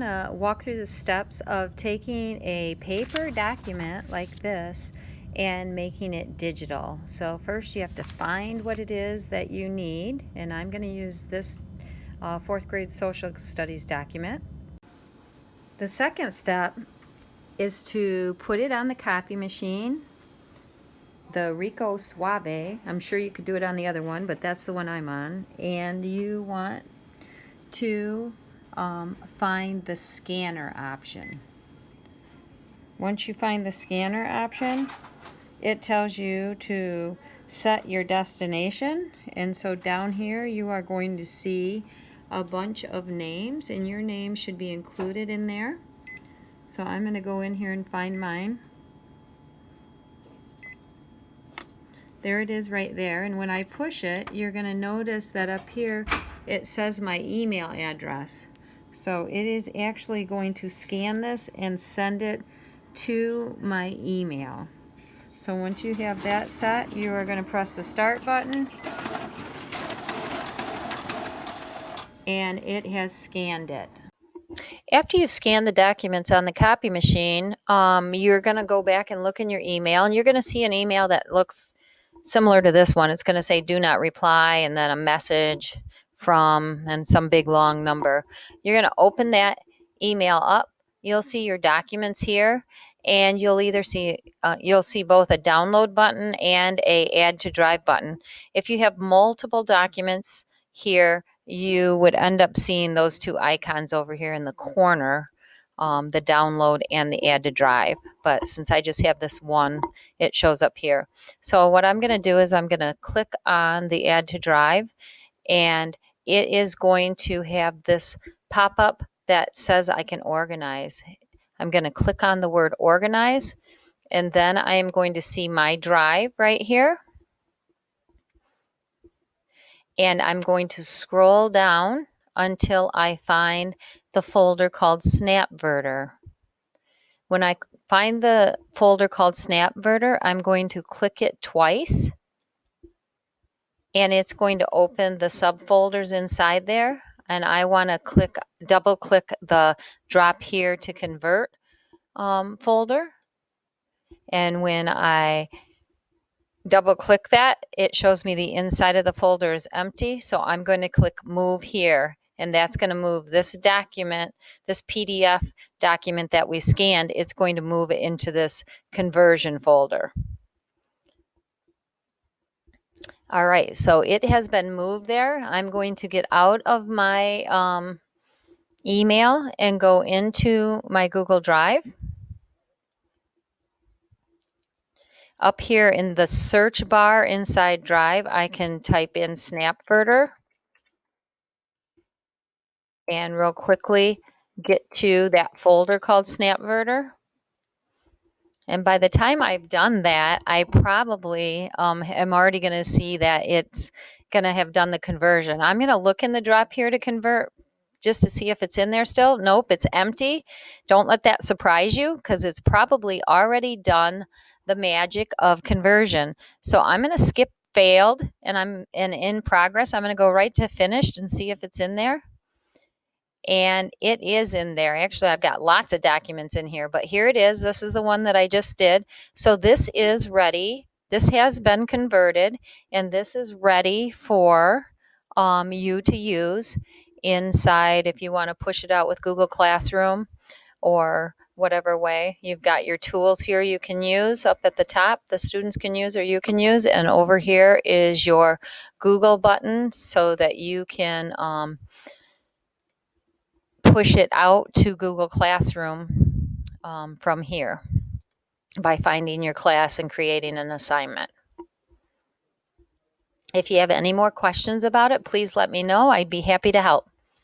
going to walk through the steps of taking a paper document like this and making it digital. So first you have to find what it is that you need, and I'm going to use this fourth grade social studies document. The second step is to put it on the copy machine, the Rico Suave. I'm sure you could do it on the other one, but that's the one I'm on. And you want to find the scanner option. Once you find the scanner option, it tells you to set your destination, and so down here you are going to see a bunch of names, and your name should be included in there. So I'm going to go in here and find mine. There it is right there, and when I push it, you're going to notice that up here it says my email address. So it is actually going to scan this and send it to my email. So once you have that set, you are going to press the start button, and it has scanned it. After you've scanned the documents on the copy machine, you're going to go back and look in your email, and you're going to see an email that looks similar to this one. It's going to say do not reply, and then a message from, and some big long number. You're going to open that email up. You'll see your documents here, and you'll either see both a download button and a add to drive button. If you have multiple documents here, you would end up seeing those two icons over here in the corner, the download and the add to drive. But since I just have this one, it shows up here. So what I'm going to do is I'm going to click on the add to drive, and it is going to have this pop-up that says I can organize. I'm going to click on the word organize, and then I am going to see my drive right here. And I'm going to scroll down until I find the folder called Scanverter. When I find the folder called Scanverter, I'm going to click it twice, and it's going to open the subfolders inside there. And I want to double click the drop here to convert folder. And when I double click that, it shows me the inside of the folder is empty. So I'm going to click move here, and that's going to move this document, this PDF document that we scanned. It's going to move it into this conversion folder. All right, so it has been moved there. I'm going to get out of my email and go into my Google Drive. Up here in the search bar inside Drive, I can type in Scanverter and real quickly get to that folder called Scanverter. And by the time I've done that, I probably am already going to see that it's going to have done the conversion. I'm going to look in the drop here to convert just to see if it's in there still. Nope, it's empty. Don't let that surprise you, because it's probably already done the magic of conversion. So I'm going to skip failed, and in progress. I'm going to go right to finished and see if it's in there. And it is in there. Actually, I've got lots of documents in here, but here it is. This is the one that I just did. So this is ready. This has been converted, and this is ready for you to use inside if you want to push it out with Google Classroom or whatever way. You've got your tools here you can use up at the top, the students can use or you can use, and over here is your Google button so that you can push it out to Google Classroom from here by finding your class and creating an assignment. If you have any more questions about it, please let me know. I'd be happy to help.